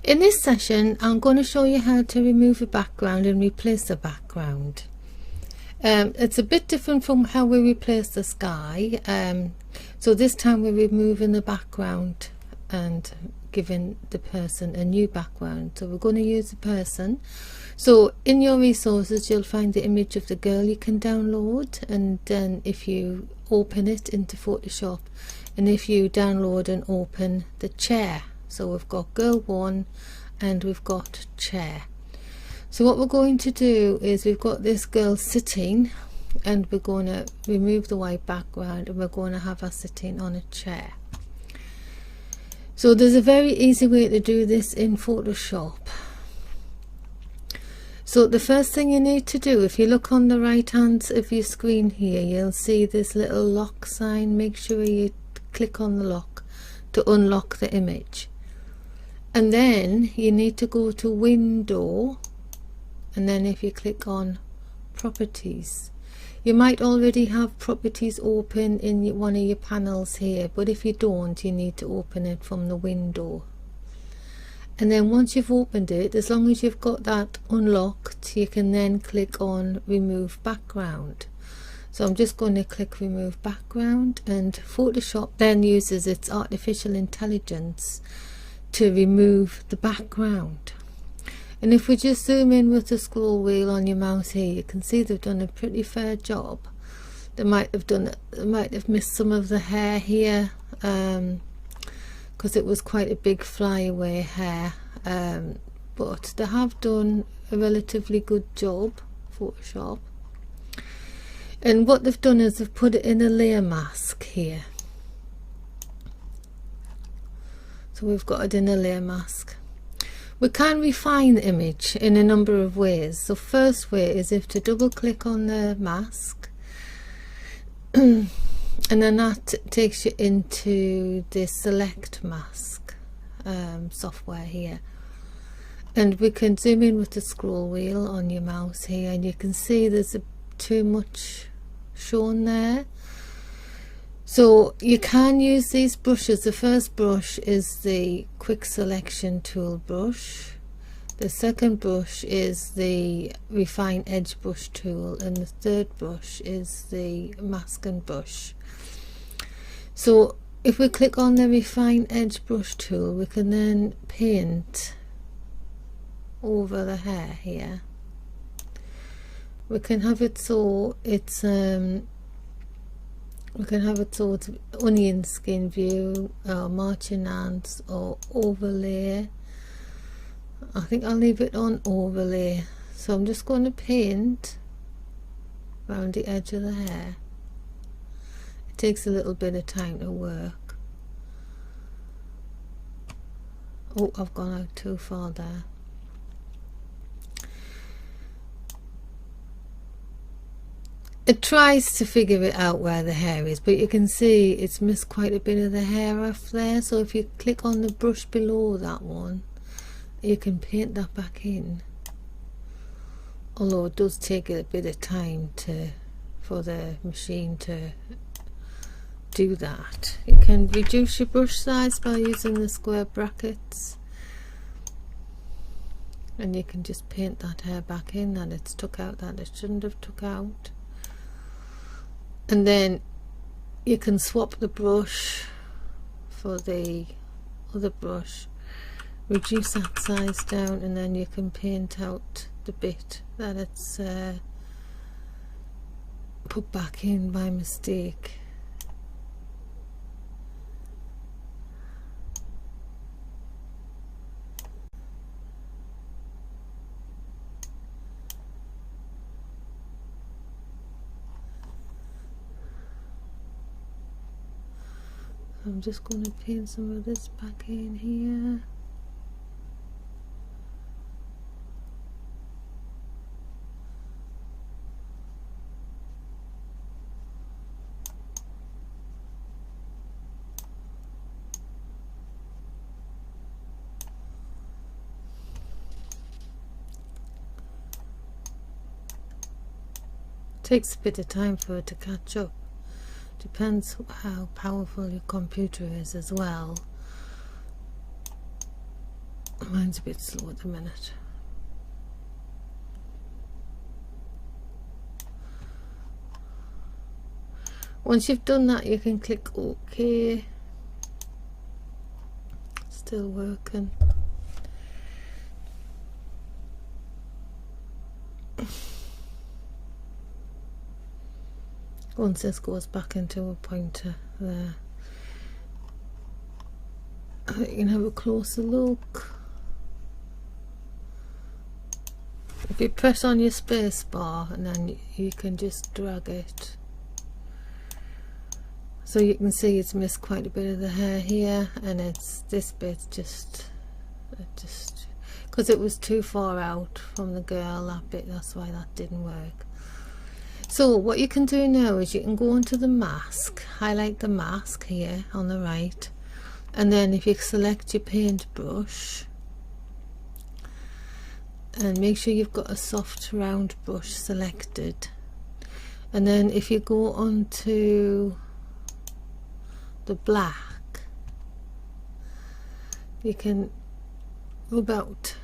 In this session, I'm going to show you how to remove a background and replace the background. It's a bit different from how we replace the sky. So this time we're removing the background and giving the person a new background. So we're going to use the person. So in your resources you'll find the image of the girl you can download, and then if you open it into Photoshop, and if you download and open the chair, so we've got girl 1 and we've got chair. So what we're going to do is we've got this girl sitting, and we're going to remove the white background, and we're going to have her sitting on a chair. So there's a very easy way to do this in Photoshop. So the first thing you need to do, if you look on the right hand of your screen here, you'll see this little lock sign. Make sure you click on the lock to unlock the image. And then you need to go to Window, and then if you click on Properties, you might already have Properties open in one of your panels here, but if you don't, you need to open it from the window. And then once you've opened it, as long as you've got that unlocked, you can then click on Remove Background. So I'm just going to click Remove Background, and Photoshop then uses its artificial intelligence to remove the background. And if we just zoom in with the scroll wheel on your mouse here, you can see they've done a pretty fair job. They might have missed some of the hair here, because it was quite a big flyaway hair, but they have done a relatively good job, Photoshop. And what they've done is they've put it in a layer mask here. So we've got it in a layer mask. We can refine the image in a number of ways. So first way is if to double click on the mask, and then that takes you into the select mask software here, and we can zoom in with the scroll wheel on your mouse here, and you can see there's too much shown there. So you can use these brushes. The first brush is the quick selection tool brush, the second brush is the refine edge brush tool, and the third brush is the masking brush. So if we click on the refine edge brush tool, we can then paint over the hair here. We can have it so it's onion skin view, or marching ants, or overlay. I think I'll leave it on overlay. So I'm just going to paint around the edge of the hair. It takes a little bit of time to work. Oh, I've gone out too far there. It tries to figure it out where the hair is, but you can see it's missed quite a bit of the hair off there. So if you click on the brush below that one, you can paint that back in. Although it does take a bit of time for the machine to do that. You can reduce your brush size by using the square brackets, and you can just paint that hair back in that it's took out, that it shouldn't have took out. And then you can swap the brush for the other brush, reduce that size down, and then you can paint out the bit that it's put back in by mistake. I'm just going to paint some of this back in here. Takes a bit of time for it to catch up. Depends how powerful your computer is as well. Mine's a bit slow at the minute. Once you've done that, you can click OK. Still working. Once this goes back into a pointer there, you can have a closer look. If you press on your space bar, and then you can just drag it, so you can see it's missed quite a bit of the hair here, and it's this bit just because it was too far out from the girl, that bit, that's why that didn't work. So what you can do now is you can go onto the mask, highlight the mask here on the right, and then if you select your paintbrush, and make sure you've got a soft round brush selected, and then if you go onto the black, you can rub out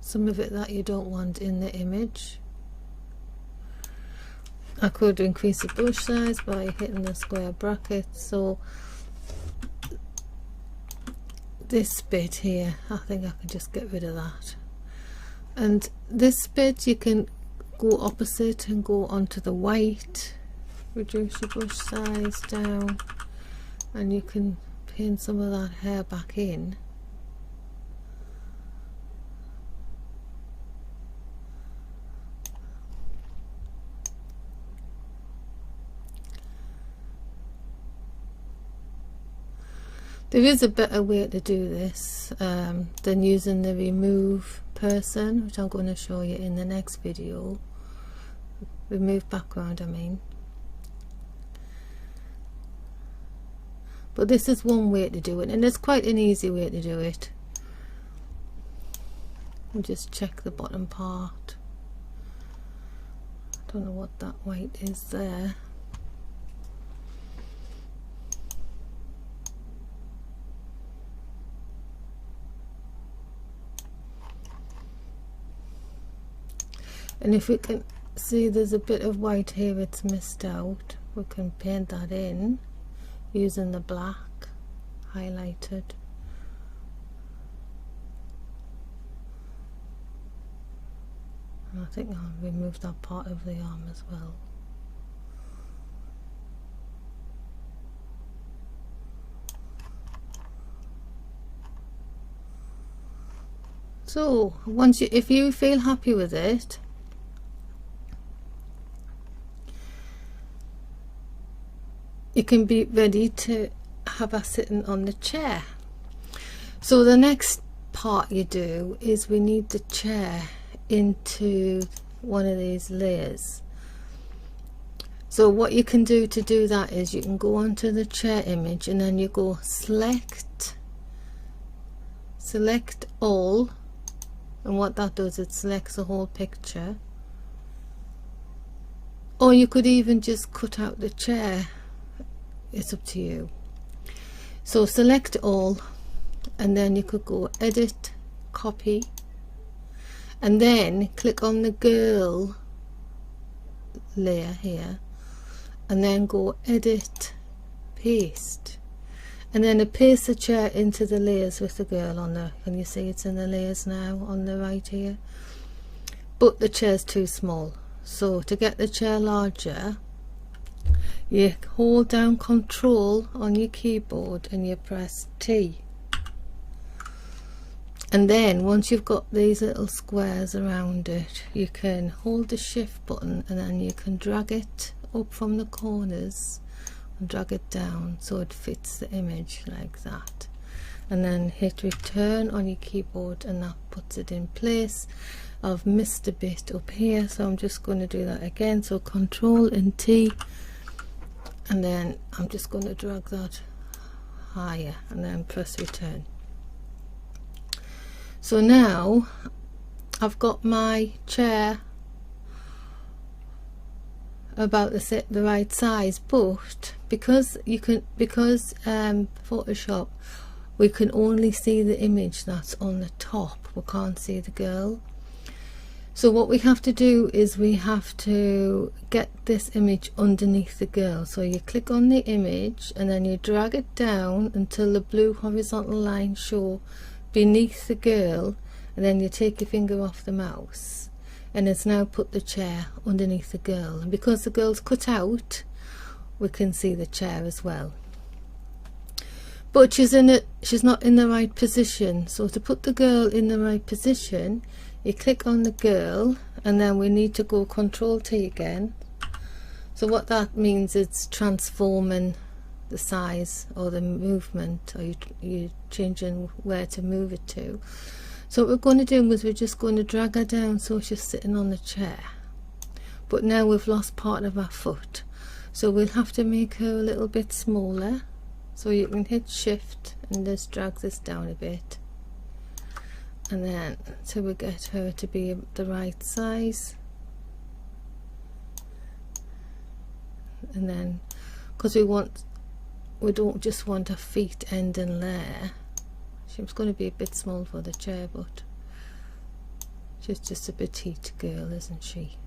some of it that you don't want in the image. I could increase the brush size by hitting the square bracket, so this bit here, I think I can just get rid of that. And this bit you can go opposite and go onto the white, reduce your brush size down, and you can paint some of that hair back in. There is a better way to do this than using the remove person, which I'm going to show you in the next video. Remove background, I mean. But this is one way to do it, and it's quite an easy way to do it. We'll just check the bottom part. I don't know what that white is there. And if we can see there's a bit of white here it's missed out, we can paint that in using the black highlighted. And I think I'll remove that part of the arm as well. So once if you feel happy with it, you can be ready to have her sitting on the chair. So the next part you do is we need the chair into one of these layers. So what you can do to do that is you can go onto the chair image, and then you go select all, and what that does, it selects the whole picture. Or you could even just cut out the chair, it's up to you. So select all, and then you could go edit, copy, and then click on the girl layer here, and then go edit, paste, and then paste the chair into the layers with the girl on there. Can you see it's in the layers now on the right here? But the chair's too small, so to get the chair larger, you hold down Control on your keyboard and you press T, and then once you've got these little squares around it, you can hold the Shift button, and then you can drag it up from the corners and drag it down so it fits the image like that, and then hit return on your keyboard, and that puts it in place. I've missed a bit up here, so I'm just going to do that again. So Control and T, and then I'm just going to drag that higher and then press return. So now I've got my chair about the right size, but because Photoshop we can only see the image that's on the top. We can't see the girl. So what we have to do is we have to get this image underneath the girl. So you click on the image and then you drag it down until the blue horizontal line show beneath the girl, and then you take your finger off the mouse and it's now put the chair underneath the girl. And because the girl's cut out, we can see the chair as well. But she's not in the right position. So to put the girl in the right position, you click on the girl and then we need to go Control T again. So what that means is transforming the size or the movement, or you're changing where to move it to. So what we're going to do is we're just going to drag her down so she's sitting on the chair. But now we've lost part of her foot. So we'll have to make her a little bit smaller. So you can hit Shift and just drag this down a bit. And then till we get her to be the right size. And then, because we don't just want her feet ending there. She's going to be a bit small for the chair, but she's just a petite girl, isn't she?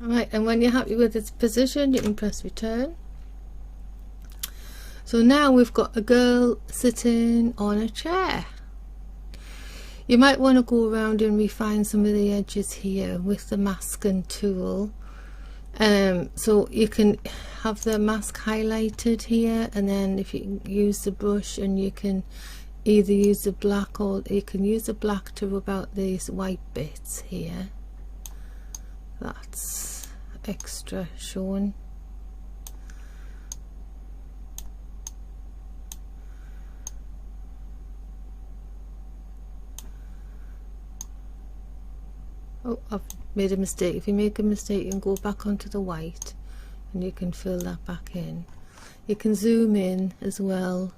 Alright, and when you're happy with its position, you can press return. So now we've got a girl sitting on a chair. You might want to go around and refine some of the edges here with the masking tool. So you can have the mask highlighted here, and then if you use the brush, and you can either use the black, or you can use the black to rub out these white bits here. That's extra showing. Oh, I've made a mistake. If you make a mistake, you can go back onto the white and you can fill that back in. You can zoom in as well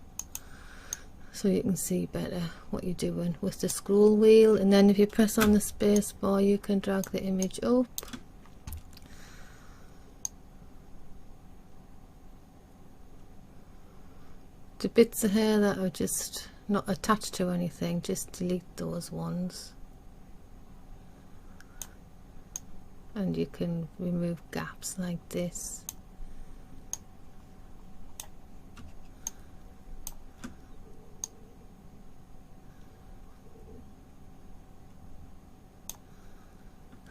so you can see better what you're doing with the scroll wheel, and then if you press on the space bar you can drag the image up. The bits of hair that are just not attached to anything, just delete those ones. And you can remove gaps like this.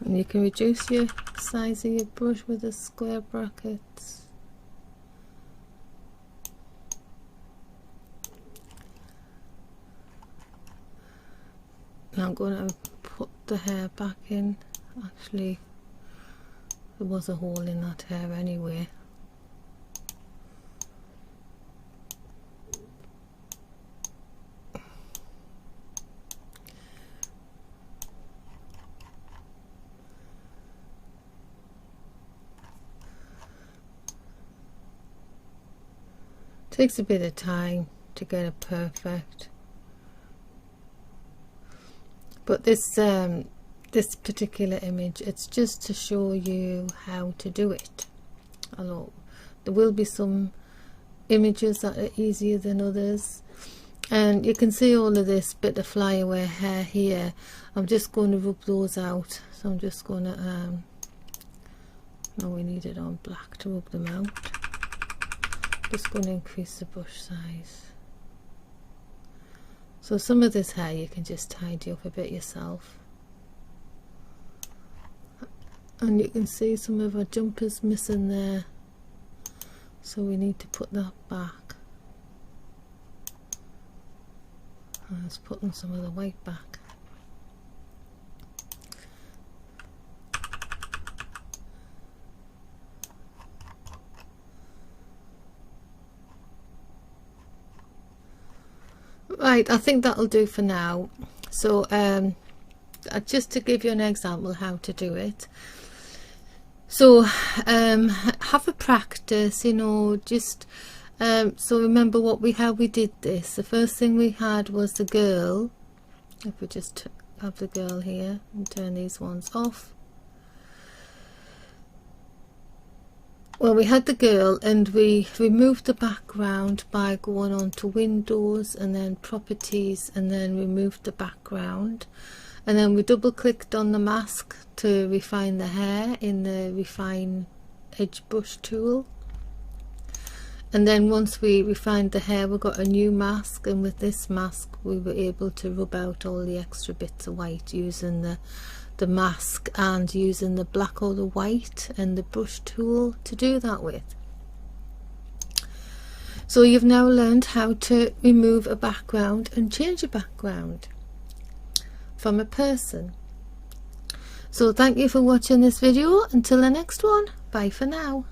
And you can reduce your size of your brush with the square brackets. Now I'm going to put the hair back in. Actually, there was a hole in that hair anyway. Takes a bit of time to get it perfect, but this particular image, it's just to show you how to do it. Although there will be some images that are easier than others, and you can see all of this bit of flyaway hair here. I'm just going to rub those out, so I'm just going to no, we need it on black to rub them out. Just going to increase the brush size. So some of this hair you can just tidy up a bit yourself. And you can see some of our jumpers missing there, so we need to put that back. And let's put in some of the white back. Right, I think that'll do for now. So just to give you an example how to do it. So have a practice, you know, just so remember how we did this. The first thing we had was the girl. If we just have the girl here and turn these ones off. Well, we had the girl and we removed the background by going on to Windows and then Properties, and then removed the background, and then we double clicked on the mask to refine the hair in the Refine Edge Brush tool. And then once we refined the hair, we got a new mask, and with this mask we were able to rub out all the extra bits of white using the mask and using the black or the white and the brush tool to do that with. So you've now learned how to remove a background and change a background from a person. So thank you for watching this video. Until the next one, bye for now.